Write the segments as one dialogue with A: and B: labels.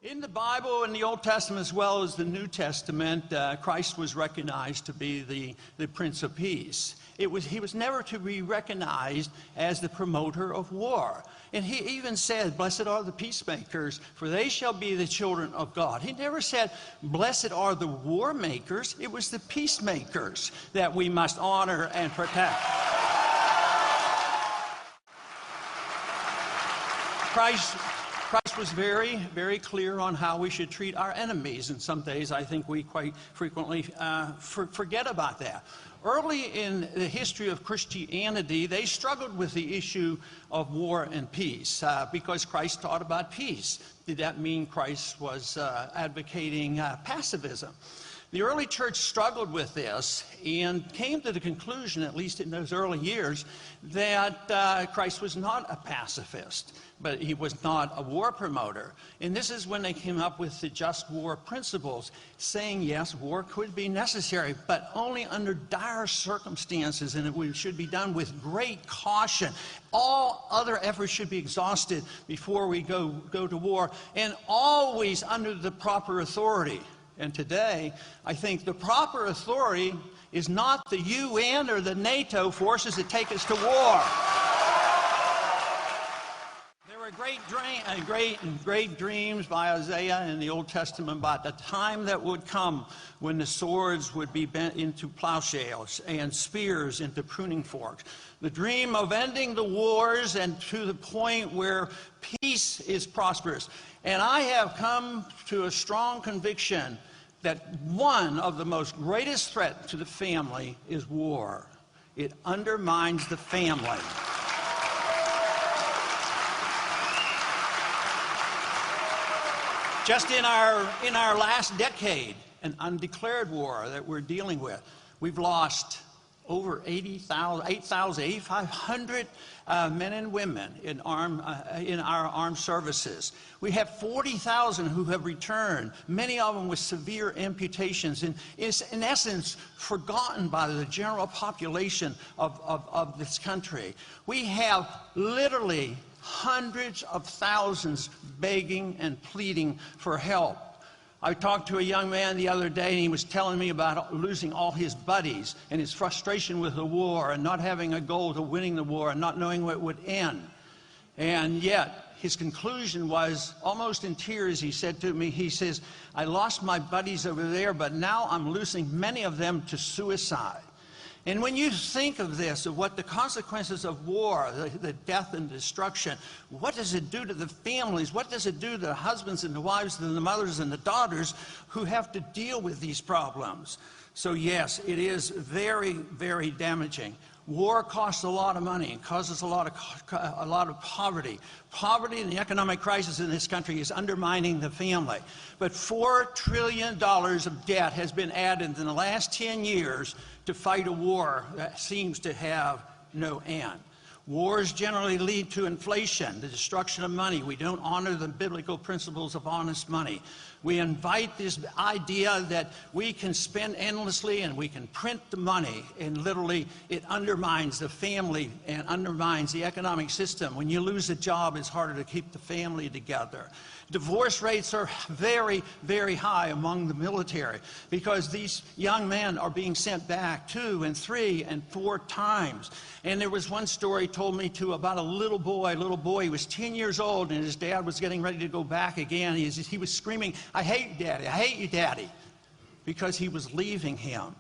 A: In the Bible, in the Old Testament as well as the New Testament, Christ was recognized to be the Prince of Peace. He was never to be recognized as the promoter of war. And he even said, "Blessed are the peacemakers, for they shall be the children of God." He never said, "Blessed are the war makers." It was the peacemakers that we must honor and protect. Christ was very, very clear on how we should treat our enemies, and some days I think we quite frequently forget about that. Early in the history of Christianity, they struggled with the issue of war and peace because Christ taught about peace. Did that mean Christ was advocating pacifism? The early church struggled with this and came to the conclusion, at least in those early years, that Christ was not a pacifist, but he was not a war promoter. And this is when they came up with the just war principles, saying, yes, war could be necessary, but only under dire circumstances, and it should be done with great caution. All other efforts should be exhausted before we go to war, and always under the proper authority. And today, I think the proper authority is not the UN or the NATO forces that take us to war. There were great dreams by Isaiah in the Old Testament about the time that would come when the swords would be bent into plowshares and spears into pruning forks. The dream of ending the wars and to the point where peace is prosperous. And I have come to a strong conviction that one of the most greatest threats to the family is war. It undermines the family. Just in our last decade, an undeclared war that we're dealing with, we've lost over 8,500 men and women in our armed services. We have 40,000 who have returned, many of them with severe amputations, and is in essence forgotten by the general population of this country. We have literally hundreds of thousands begging and pleading for help. I talked to a young man the other day, and he was telling me about losing all his buddies and his frustration with the war and not having a goal to winning the war and not knowing when it would end. And yet, his conclusion was, almost in tears, he said to me, he says, "I lost my buddies over there, but now I'm losing many of them to suicide." And when you think of this, of what the consequences of war, the death and destruction, what does it do to the families? What does it do to the husbands and the wives and the mothers and the daughters who have to deal with these problems? So yes, it is very, very damaging. War costs a lot of money and causes a lot of poverty. Poverty and the economic crisis in this country is undermining the family. But $4 trillion of debt has been added in the last 10 years to fight a war that seems to have no end. Wars generally lead to inflation, the destruction of money. We don't honor the biblical principles of honest money. We invite this idea that we can spend endlessly and we can print the money, and literally it undermines the family and undermines the economic system. When you lose a job, it's harder to keep the family together. Divorce rates are very, very high among the military because these young men are being sent back 2 and 3 and 4 times. And there was one story told me about a little boy. He was 10 years old, and his dad was getting ready to go back again. He was screaming, "I hate you, Daddy. I hate you, Daddy," because he was leaving him.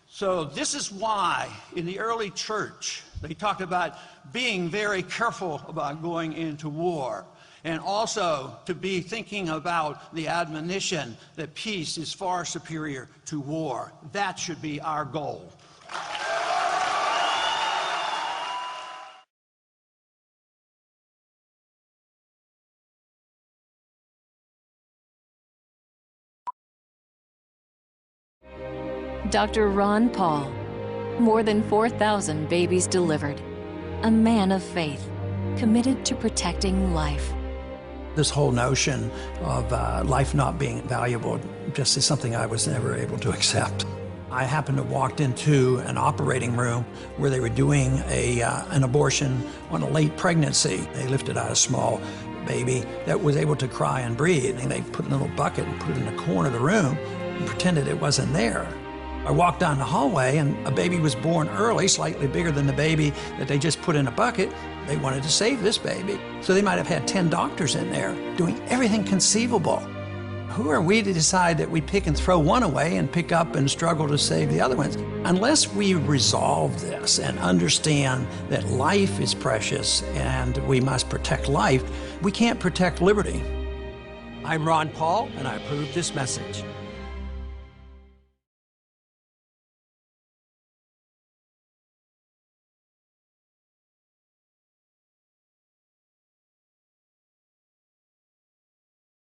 A: So this is why in the early church they talked about being very careful about going into war. And also to be thinking about the admonition that peace is far superior to war. That should be our goal.
B: Dr. Ron Paul, more than 4,000 babies delivered. A man of faith, committed to protecting life.
C: This whole notion of life not being valuable just is something I was never able to accept. I happened to walked into an operating room where they were doing an abortion on a late pregnancy. They lifted out a small baby that was able to cry and breathe, and they put it in a little bucket and put it in the corner of the room and pretended it wasn't there. I walked down the hallway and a baby was born early, slightly bigger than the baby that they just put in a bucket. They wanted to save this baby. So they might have had 10 doctors in there doing everything conceivable. Who are we to decide that we pick and throw one away and pick up and struggle to save the other ones? Unless we resolve this and understand that life is precious and we must protect life, we can't protect liberty.
D: I'm Ron Paul, and I approve this message.